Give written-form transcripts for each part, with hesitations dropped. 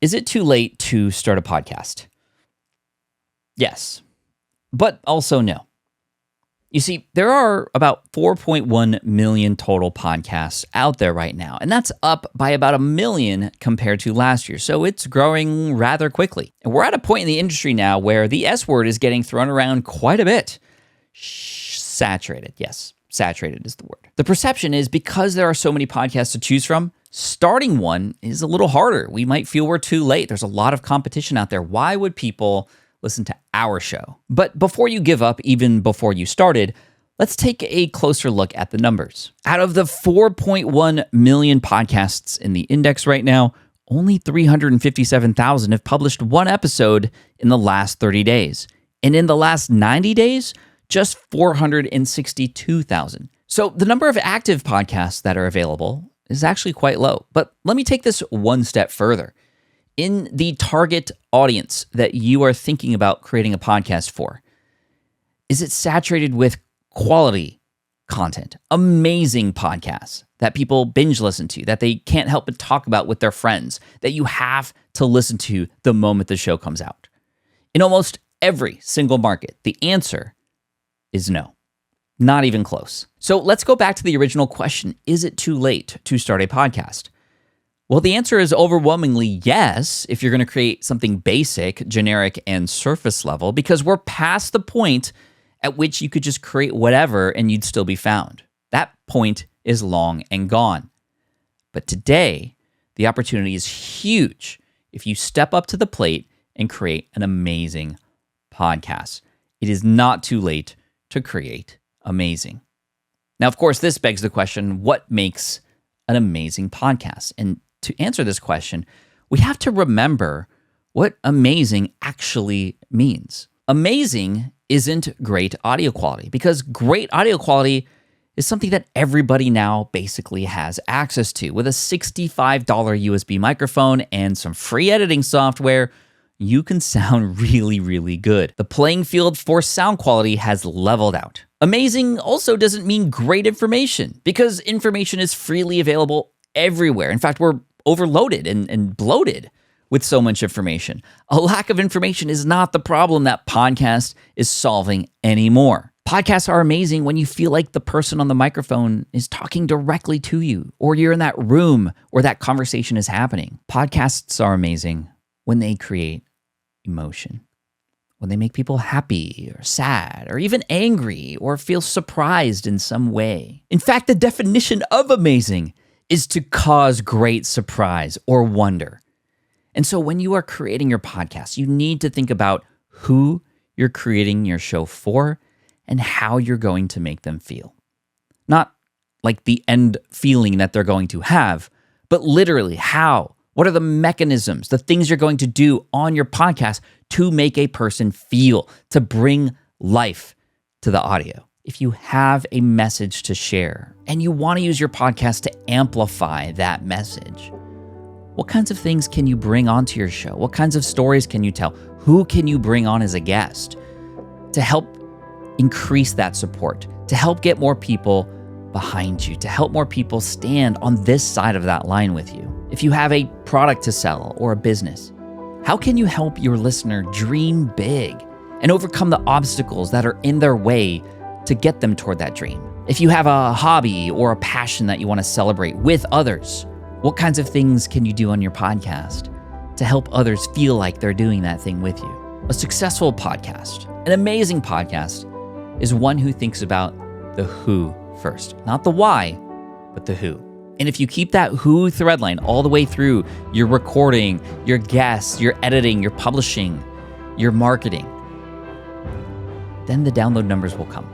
Is it too late to start a podcast? Yes, but also no. You see, there are about 4.1 million total podcasts out there right now, and that's up by about 1 million compared to last year, so it's growing rather quickly. And we're at a point in the industry now where the S word is getting thrown around quite a bit. Saturated, yes, saturated is the word. The perception is because there are so many podcasts to choose from, starting one is a little harder. We might feel we're too late. There's a lot of competition out there. Why would people listen to our show? But before you give up, even before you started, let's take a closer look at the numbers. Out of the 4.1 million podcasts in the index right now, only 357,000 have published one episode in the last 30 days. And in the last 90 days, just 462,000. So the number of active podcasts that are available is actually quite low. But let me take this one step further. In the target audience that you are thinking about creating a podcast for, is it saturated with quality content, amazing podcasts that people binge listen to, that they can't help but talk about with their friends, that you have to listen to the moment the show comes out? In almost every single market, the answer is no. Not even close. So let's go back to the original question. Is it too late to start a podcast? Well, the answer is overwhelmingly yes, if you're going to create something basic, generic, and surface level, because we're past the point at which you could just create whatever and you'd still be found. That point is long and gone. But today, the opportunity is huge if you step up to the plate and create an amazing podcast. It is not too late to create amazing. Now, of course, this begs the question, what makes an amazing podcast? And to answer this question, we have to remember what amazing actually means. Amazing isn't great audio quality, because great audio quality is something that everybody now basically has access to. With a $65 USB microphone and some free editing software, you can sound really, really good. The playing field for sound quality has leveled out. Amazing also doesn't mean great information, because information is freely available everywhere. In fact, we're overloaded and bloated with so much information. A lack of information is not the problem that podcast is solving anymore. Podcasts are amazing when you feel like the person on the microphone is talking directly to you, or you're in that room where that conversation is happening. Podcasts are amazing when they create emotion, when they make people happy or sad or even angry or feel surprised in some way. In fact, the definition of amazing is to cause great surprise or wonder. And so when you are creating your podcast, you need to think about who you're creating your show for and how you're going to make them feel. Not like the end feeling that they're going to have, but literally how. What are the mechanisms, the things you're going to do on your podcast to make a person feel, to bring life to the audio? If you have a message to share and you want to use your podcast to amplify that message, what kinds of things can you bring onto your show? What kinds of stories can you tell? Who can you bring on as a guest to help increase that support, to help get more people behind you, to help more people stand on this side of that line with you? If you have a product to sell or a business, how can you help your listener dream big and overcome the obstacles that are in their way to get them toward that dream? If you have a hobby or a passion that you want to celebrate with others, what kinds of things can you do on your podcast to help others feel like they're doing that thing with you? A successful podcast, an amazing podcast, is one who thinks about the who first. Not the why, but the who. And if you keep that who threadline all the way through your recording, your guests, your editing, your publishing, your marketing, then the download numbers will come.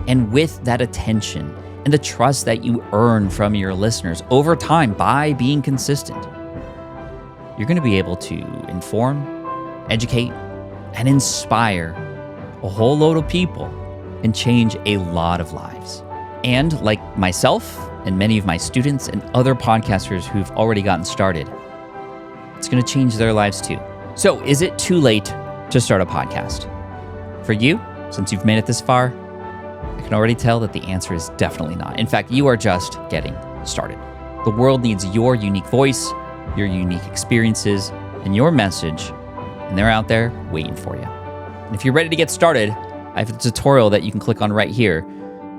And with that attention and the trust that you earn from your listeners over time by being consistent, you're going to be able to inform, educate, and inspire a whole load of people and change a lot of lives. And like myself and many of my students and other podcasters who've already gotten started, it's going to change their lives too. So is it too late to start a podcast? For you, since you've made it this far, I can already tell that the answer is definitely not. In fact, you are just getting started. The world needs your unique voice, your unique experiences, and your message, and they're out there waiting for you. And if you're ready to get started, I have a tutorial that you can click on right here,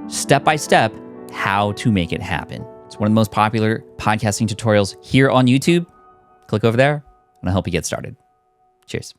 step by step, how to make it happen. It's one of the most popular podcasting tutorials here on YouTube. Click over there, and I'll help you get started. Cheers.